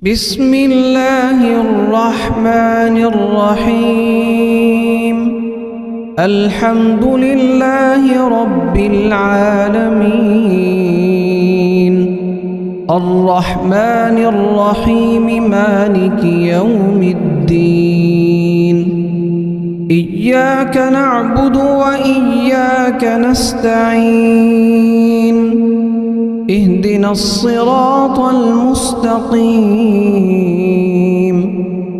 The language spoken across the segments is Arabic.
بسم الله الرحمن الرحيم. الحمد لله رب العالمين، الرحمن الرحيم، مالك يوم الدين. إياك نعبد وإياك نستعين، اهدنا الصراط المستقيم،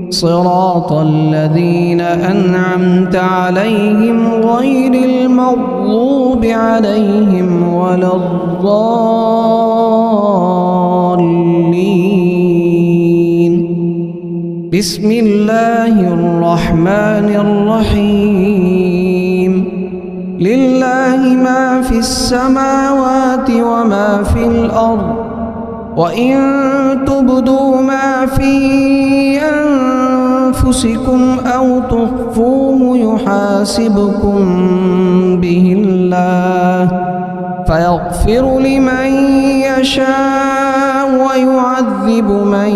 صراط الذين أنعمت عليهم غير المغضوب عليهم ولا الضالين. بسم الله الرحمن الرحيم. لله ما في السماوات وما في الأرض، وإن تبدوا ما في أنفسكم أو تخفوه يحاسبكم به الله، فيغفر لمن يشاء ويعذب من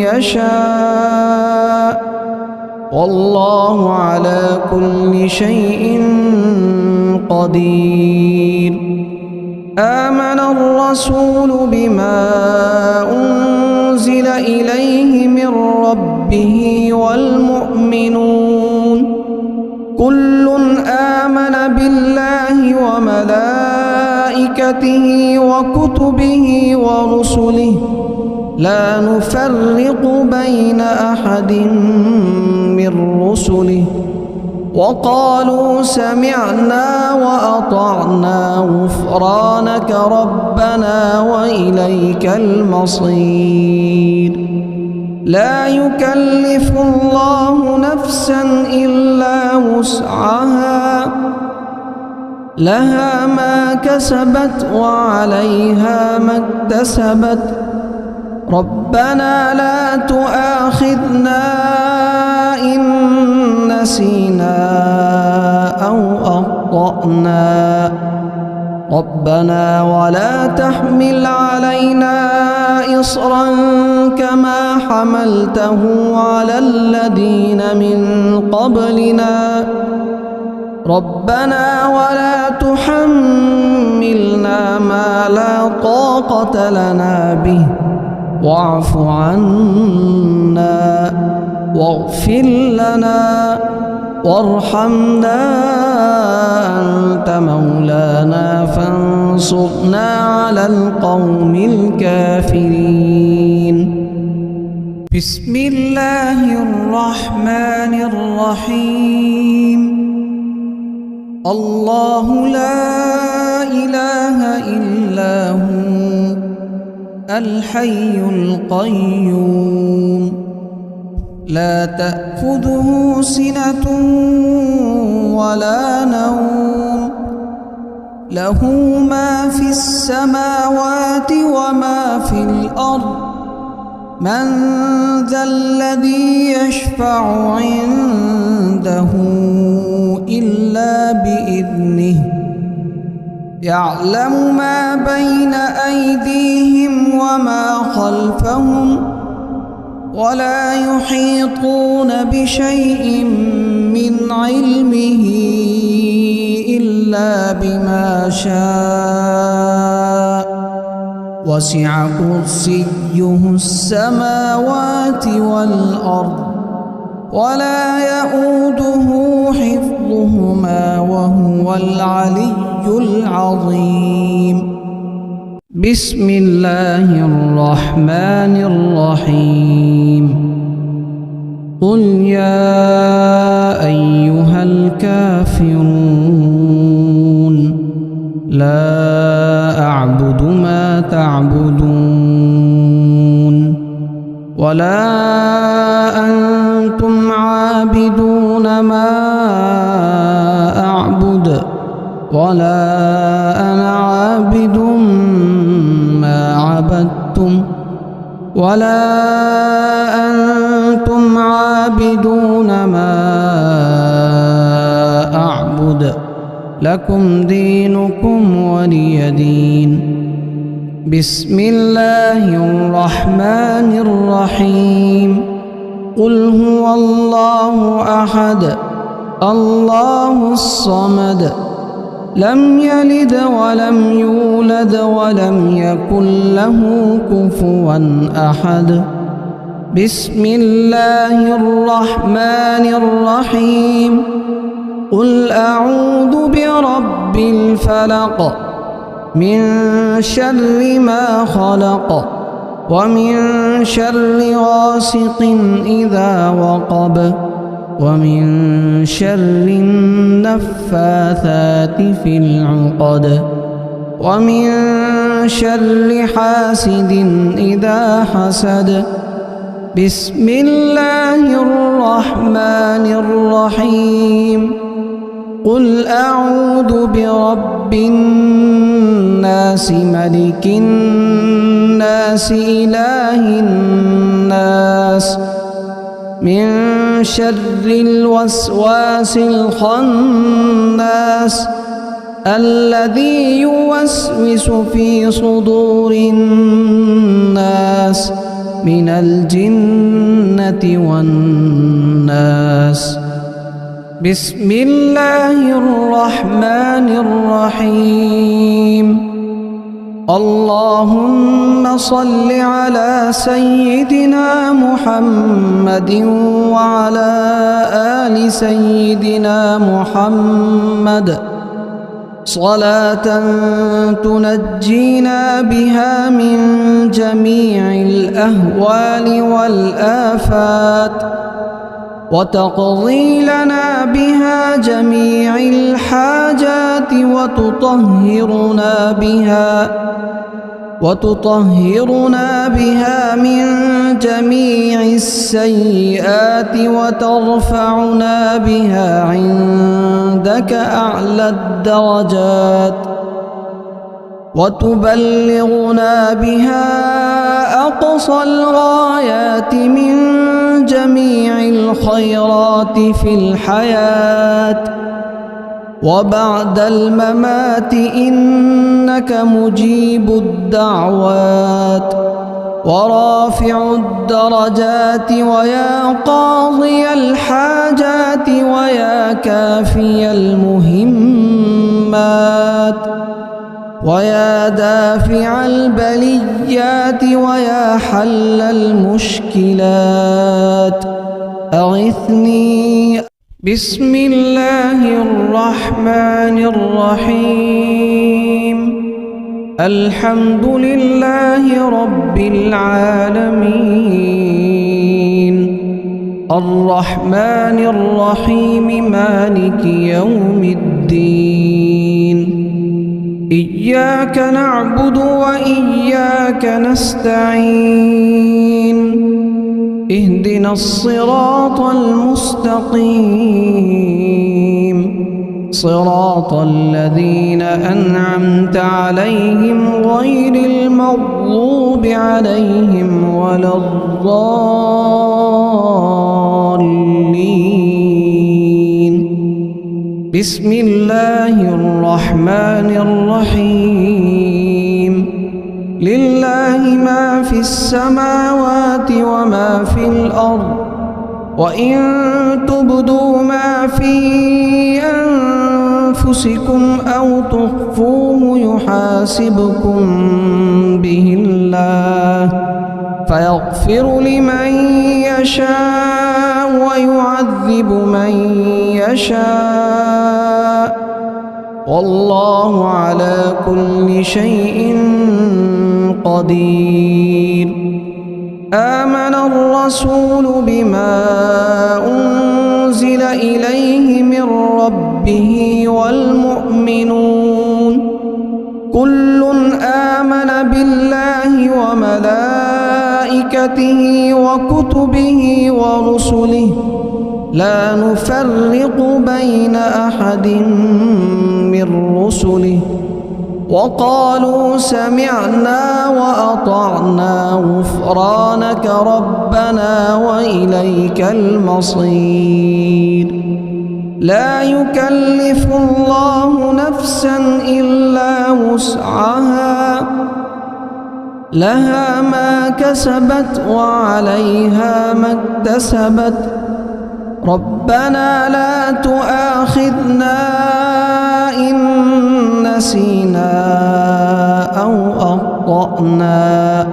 يشاء، والله على كل شيء قدير. آمن الرسول بما أنزل إليه من ربه والمؤمنون كل آمن بالله وملائكته وكتبه ورسله، لا نفرق بين أحد من رسله، وقالوا سمعنا وأطعنا غفرانك ربنا وإليك المصير. لا يكلف الله نفسا إلا وسعها، لها ما كسبت وعليها ما اكتسبت. ربنا لا تؤاخذنا إن نسينا أو أخطأنا، ربنا ولا تحمل علينا إصرا كما حملته على الذين من قبلنا، ربنا ولا تحملنا ما لا طاقة لنا به، واعف عنا واغفر لنا وارحمنا، أنت مولانا فانصرنا على القوم الكافرين. بسم الله الرحمن الرحيم. الله لا إله إلا هو الحي القيوم، لا تأخذه سنة ولا نوم، له ما في السماوات وما في الأرض. من ذا الذي يشفع عنده إلا بإذنه، يعلم ما بين أيديهم وما خلفهم، ولا يحيطون بشيء من علمه إلا بما شاء، وسع كرسيه السماوات والأرض، ولا يؤوده حفظهما وهو العلي العظيم. بسم الله الرحمن الرحيم. قل يا أيها الكافرون لا أعبد ما تعبدون، ولا أنتم عابدون ما أعبد، ولا أنا عابد ما عبدتم، ولا أنتم عابدون ما أعبد، لكم دينكم ولي دين. بسم الله الرحمن الرحيم قل هو الله أحد الله الصمد لم يلد ولم يولد ولم يكن له كفوا أحد بسم الله الرحمن الرحيم قل أعوذ برب الفلق من شر ما خلق ومن شر غاسق إذا وقب ومن شر النفاثات في العقد ومن شر حاسد إذا حسد بسم الله الرحمن الرحيم قل أعوذ برب الناس ملك الناس إله الناس من شر الوسواس الخناس الذي يوسوس في صدور الناس من الجنة والناس بسم الله الرحمن الرحيم اللهم صل على سيدنا محمد وعلى آل سيدنا محمد صلاة تنجينا بها من جميع الأهوال والآفات وتقضي لنا بها جميع الحاجات وتطهرنا بها من جميع السيئات وترفعنا بها عندك أعلى الدرجات وتبلغنا بها أقصى الغايات من جميع الخيرات في الحياة وبعد الممات إنك مجيب الدعوات ورافع الدرجات ويا قاضي الحاجات ويا كافي المهمات ويا دافع البليات ويا حل المشكلات أغثني بسم الله الرحمن الرحيم الحمد لله رب العالمين الرحمن الرحيم مالك يوم الدين إياك نعبد وإياك نستعين اهدنا الصراط المستقيم صراط الذين أنعمت عليهم غير المغضوب عليهم ولا الضالين بسم الله الرحمن الرحيم لله ما في السماوات وما في الأرض وإن تبدوا ما في أنفسكم أو تخفوه يحاسبكم به الله فيغفر لمن يشاء ويعذب من يشاء والله على كل شيء قدير آمن الرسول بما أنزل إليه من ربه والمؤمنون كل آمن بالله وملائكته وكتبه ورسله لا نفرق بين أحد من رسله وقالوا سمعنا وأطعنا غفرانك ربنا وإليك المصير لا يكلف الله نفسا إلا وسعها لها ما كسبت وعليها ما اكتسبت ربنا لا تؤاخذنا إن نسينا أو أخطأنا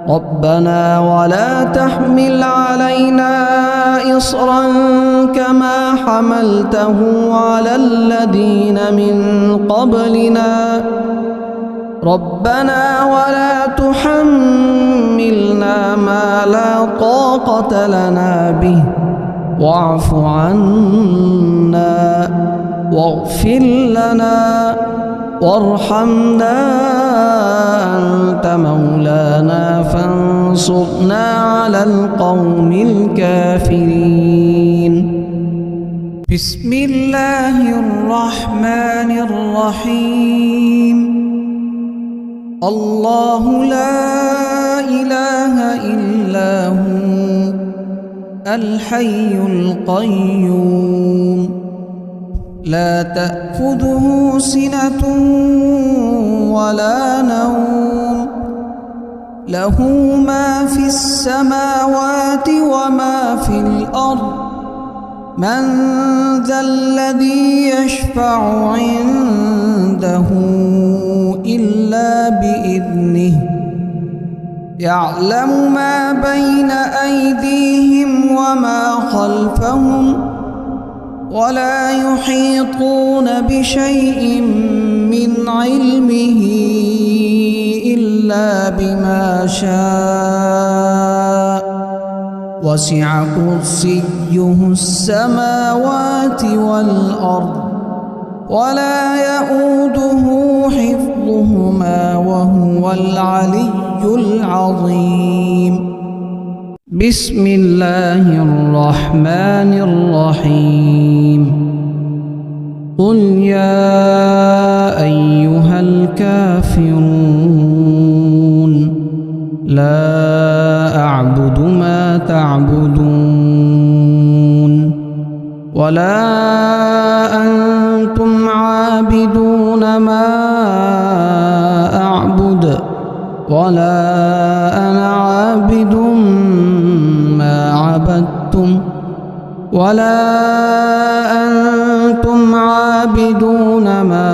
ربنا ولا تحمل علينا إصرا كما حملته على الذين من قبلنا ربنا ولا تحملنا ما لا طاقة لنا به واعف عنا واغفر لنا وارحمنا أنت مولانا فانصرنا على القوم الكافرين. بسم الله الرحمن الرحيم. الله لا إله إلا هو الحي القيوم لا تأخذه سنة ولا نوم له ما في السماوات وما في الأرض من ذا الذي يشفع عنده إلا بإذنه يعلم ما بين أيديهم وما خلفهم ولا يحيطون بشيء من علمه إلا بما شاء وسع كرسيه السماوات والأرض ولا يؤوده حفظهما وهو العلي العظيم. بسم الله الرحمن الرحيم. قل يا أيها الكافرون لا أعبد ما تعبدون ولا أنتم عابدون ما أعبد ولا أنا عابد ما عبدتم ولا أنتم عابدون ما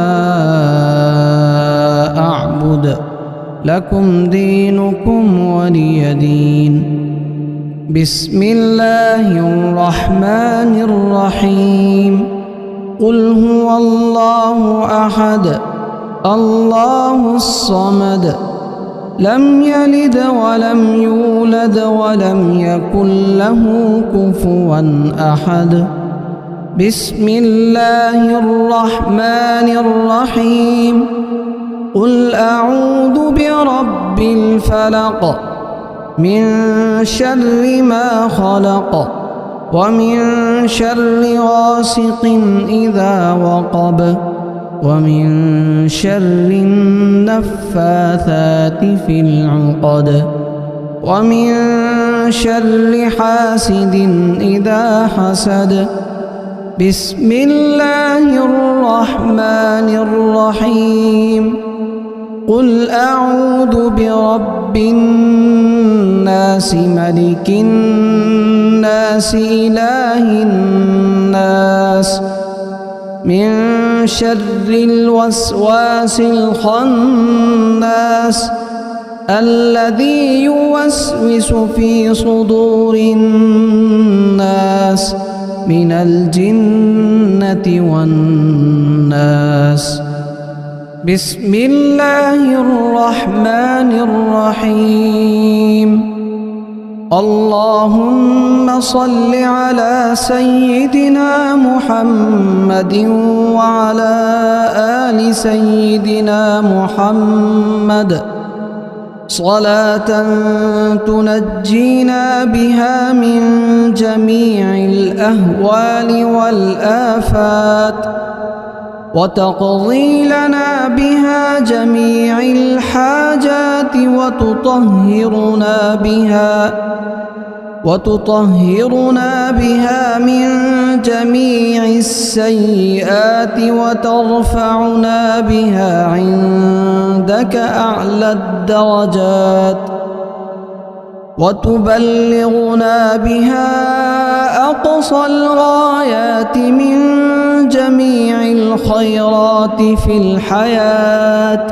أعبد لكم دينكم ولي دين. بسم الله الرحمن الرحيم. قل هو الله أحد الله الصمد لم يلد ولم يولد ولم يكن له كفوا أحد. بسم الله الرحمن الرحيم. قل أعوذ برب الفلق من شر ما خلق ومن شر غاسق إذا وقب ومن شر النفاثات في العقد ومن شر حاسد إذا حسد. بسم الله الرحمن الرحيم. قل أعوذ برب الناس ملك الناس إله الناس من شر الوسواس الخناس الذي يوسوس في صدور الناس من الجنة والناس. بسم الله الرحمن الرحيم. اللهم صل على سيدنا محمد وعلى آل سيدنا محمد صلاة تنجينا بها من جميع الأهوال والآفات وتقضي لنا بها جميع الحاجات وتطهرنا بها من جميع السيئات وترفعنا بها عندك أعلى الدرجات وتبلغنا بها أقصى الغايات من جميع الخيرات في الحياة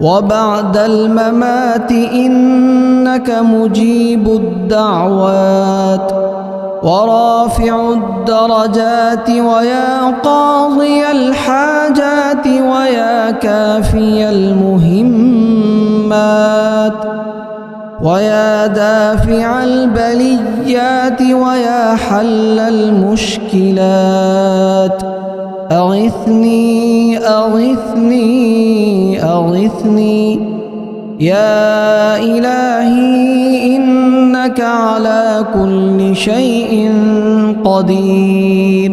وبعد الممات إنك مجيب الدعوات ورافع الدرجات ويا قاضي الحاجات ويا كافي المهمات ويا دافع البليات ويا حل المشكلات أغثني أغثني أغثني يا إلهي إنك على كل شيء قدير.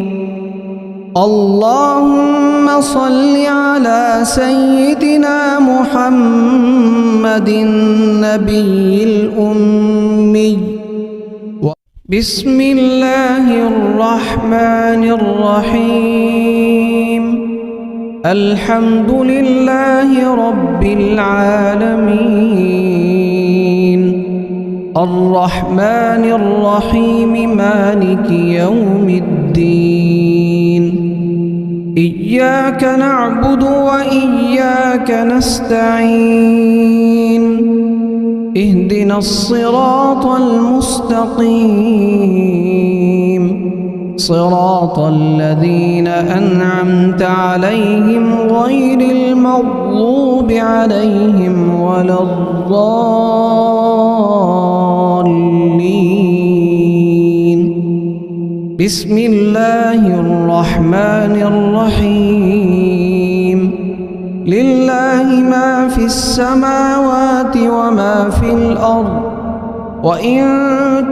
اللهم صل على سيدنا محمد النبي الأمي. بسم الله الرحمن الرحيم. الحمد لله رب العالمين الرحمن الرحيم مالك يوم الدين إياك نعبد وإياك نستعين اهدنا الصراط المستقيم صراط الذين أنعمت عليهم غير المغضوب عليهم ولا الضالين. بسم الله الرحمن الرحيم. لله ما في السماوات وما في الأرض وإن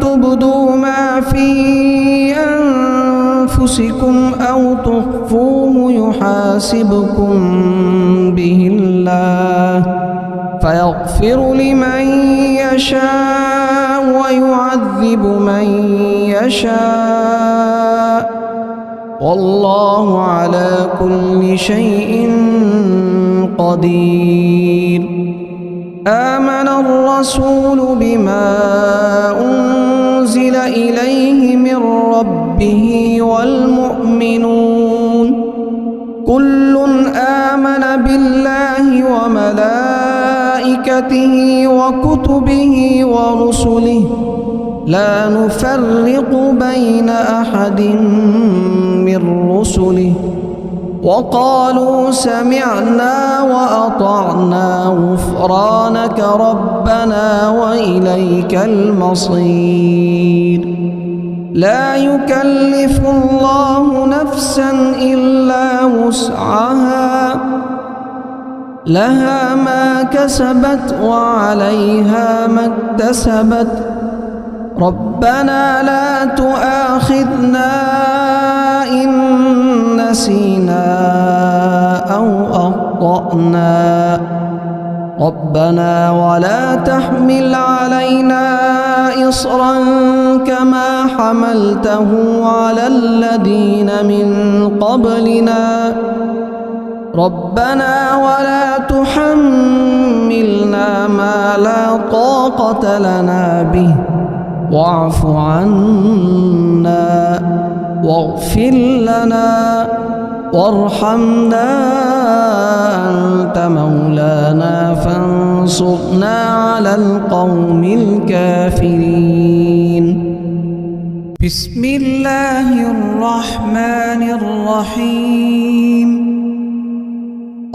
تبدوا ما في أنفسكم أو تخفوه يحاسبكم به الله فيغفر لمن يشاء ويعذب من يشاء والله على كل شيء قدير. آمن الرسول بما أنزل إليه من ربه والمؤمنون كل آمن بالله وملائكته وكتبه ورسله لا نفرق بين أحد من رسله وقالوا سمعنا وأطعنا غفرانك ربنا وإليك المصير. لا يكلف الله نفسا إلا وسعها لها ما كسبت وعليها ما اكتسبت ربنا لا تؤاخذنا إن نسينا أو أخطأنا ربنا ولا تحمل علينا إصرا كما حملته على الذين من قبلنا ربنا ولا تحملنا ما لا طاقة لنا به واعف عنا واغفر لنا وارحمنا أنت مولانا فانصرنا على القوم الكافرين. بسم الله الرحمن الرحيم.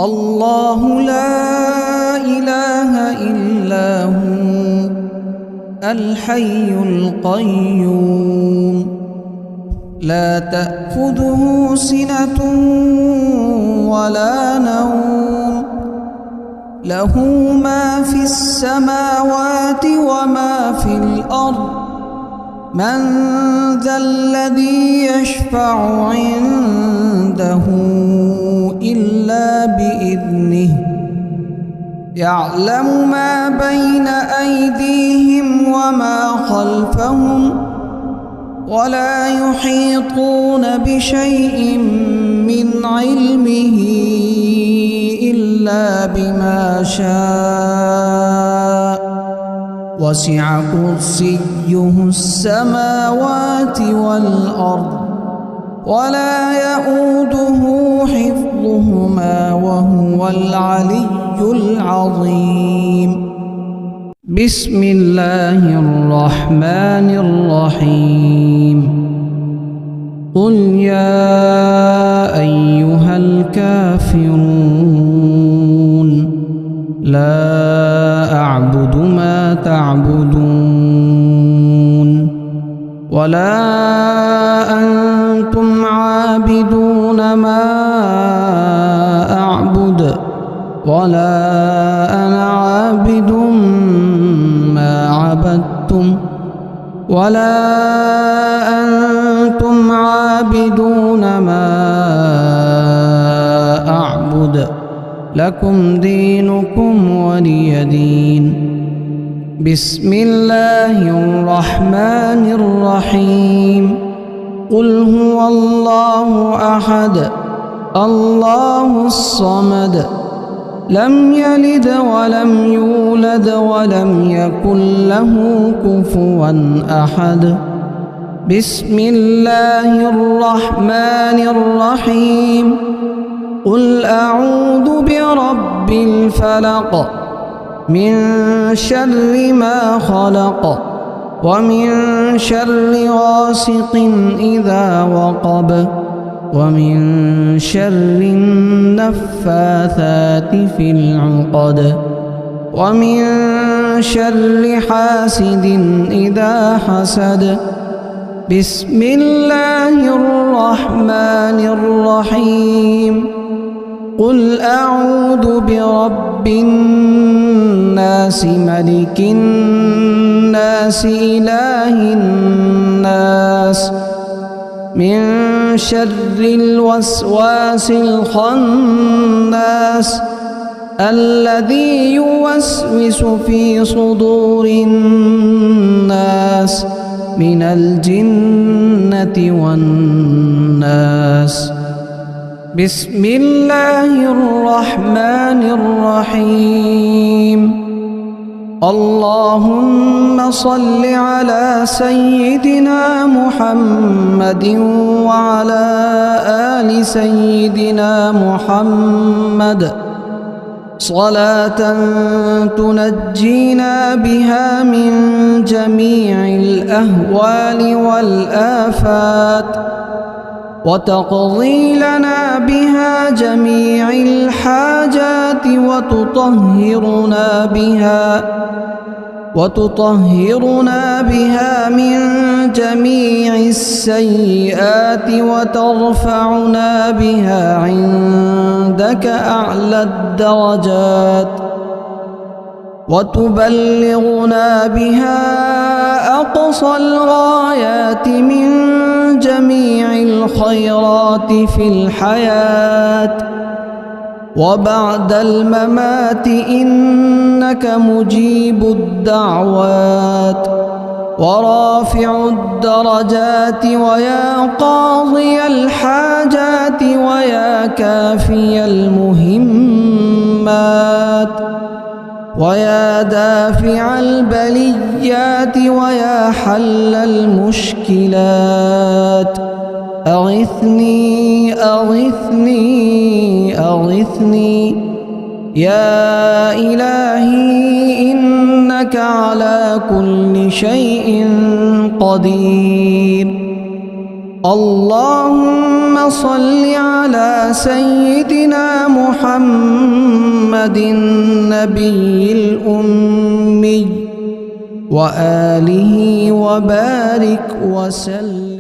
الله لا إله إلا هو الحي القيوم لا تأخذه سنة ولا نوم له ما في السماوات وما في الأرض من ذا الذي يشفع عنده إلا بإذنه يعلم ما بين أيديهم وما خلفهم ولا يحيطون بشيء من علمه إلا بما شاء وسع كرسيه السماوات والأرض ولا يؤوده حفظهما وهو العلي العظيم. بسم الله الرحمن الرحيم. قل يا أيها الكافرون لا أعبد ما تعبدون ولا أنتم عابدون ما أعبد ولا أنا عابد ما عبدتم ولا أنتم عابدون ما أعبد لكم دينكم ولي دين. بسم الله الرحمن الرحيم. قل هو الله أحد الله الصمد لم يلد ولم يولد ولم يكن له كفوا أحد. بسم الله الرحمن الرحيم. قل أعوذ برب الفلق من شر ما خلق ومن شر غاسق إذا وقب ومن شر النفاثات في العقد ومن شر حاسد إذا حسد. بسم الله الرحمن الرحيم. قل أعوذ برب الناس ملك الناس إله الناس من شر الوسواس الخناس الذي يوسوس في صدور الناس من الجنة والناس. بسم الله الرحمن الرحيم. اللهم صل على سيدنا محمد وعلى آل سيدنا محمد صلاة تنجينا بها من جميع الأهوال والآفات وتقضي لنا بها جميع الحاجات وتطهرنا بها من جميع السيئات وترفعنا بها عندك أعلى الدرجات وتبلغنا بها أقصى الغايات من جميع الخيرات في الحياة وبعد الممات إنك مجيب الدعوات ورافع الدرجات ويا قاضي الحاجات ويا كافي المهمات ويا دافع البليات ويا حل المشكلات. أغثني أغثني أغثني يا إلهي إنك على كل شيء قدير. اللهم صل على سيدنا محمد النبي الأمي وآله وبارك وسلم.